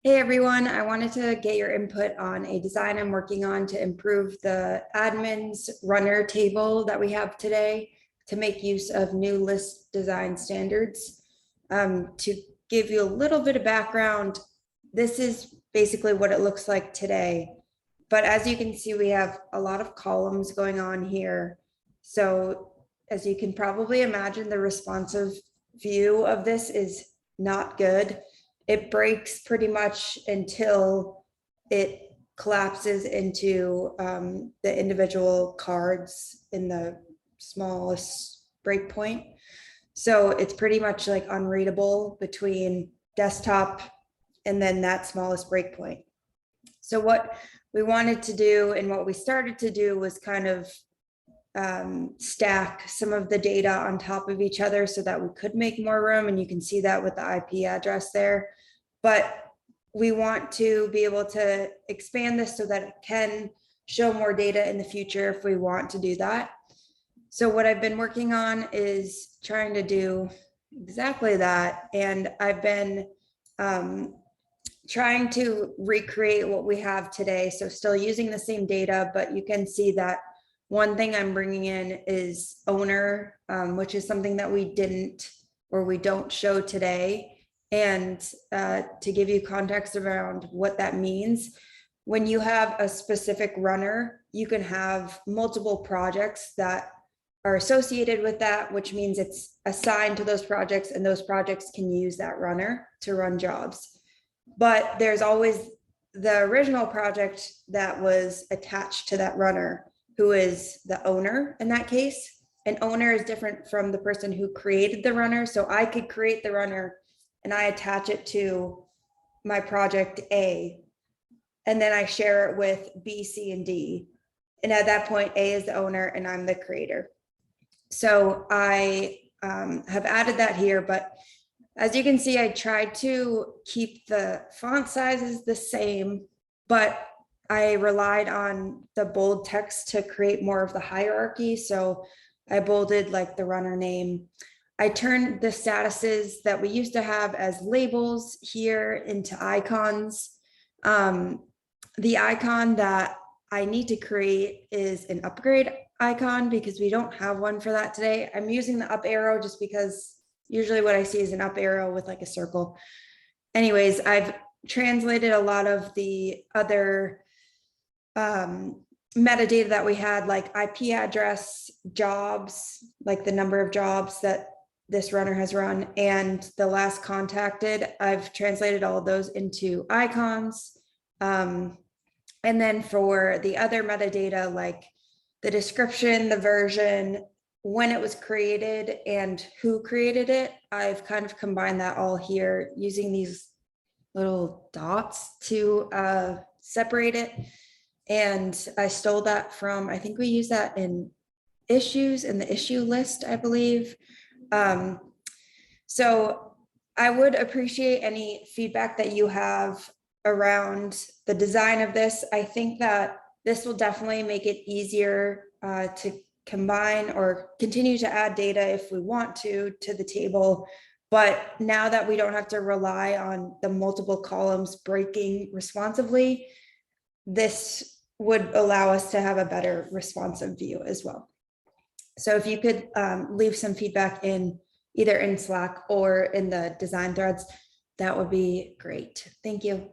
Hey everyone, I wanted to get your input on a design I'm working on to improve the admin's runner table that we have today to make use of new list design standards. To give you a little bit of background, this is basically what it looks like today. But as you can see, we have a lot of columns going on here. So as you can probably imagine, the responsive view of this is not good. It breaks pretty much until it collapses into the individual cards in the smallest breakpoint. So it's pretty much like unreadable between desktop and then that smallest breakpoint. So what we wanted to do and what we started to do was kind of stack some of the data on top of each other so that we could make more room. And you can see that with the IP address there. But we want to be able to expand this so that it can show more data in the future if we want to do that. So what I've been working on is trying to do exactly that. And I've been trying to recreate what we have today. So still using the same data, but you can see that one thing I'm bringing in is owner, which is something that we didn't or we don't show today. And to give you context around what that means, when you have a specific runner, you can have multiple projects that are associated with that, which means it's assigned to those projects and those projects can use that runner to run jobs. But there's always the original project that was attached to that runner, who is the owner in that case. An owner is different from the person who created the runner. So I could create the runner and I attach it to my project A, and then I share it with B, C, and D. And at that point, A is the owner and I'm the creator. So I have added that here, but as you can see, I tried to keep the font sizes the same, but I relied on the bold text to create more of the hierarchy. So I bolded like the runner name. I turned the statuses that we used to have as labels here into icons. The icon that I need to create is an upgrade icon because we don't have one for that today. I'm using the up arrow just because usually what I see is an up arrow with like a circle. Anyways, I've translated a lot of the other metadata that we had, like IP address, jobs, like the number of jobs that this runner has run, and the last contacted. I've translated all of those into icons. And then for the other metadata, like the description, the version, when it was created and who created it, I've kind of combined that all here using these little dots to separate it. And I stole that from, I think we use that in issues in the issue list, I believe. So I would appreciate any feedback that you have around the design of this. I think that this will definitely make it easier to combine or continue to add data if we want to the table. But now that we don't have to rely on the multiple columns breaking responsively, this would allow us to have a better responsive view as well. So if you could leave some feedback in either in Slack or in the design threads, that would be great. Thank you.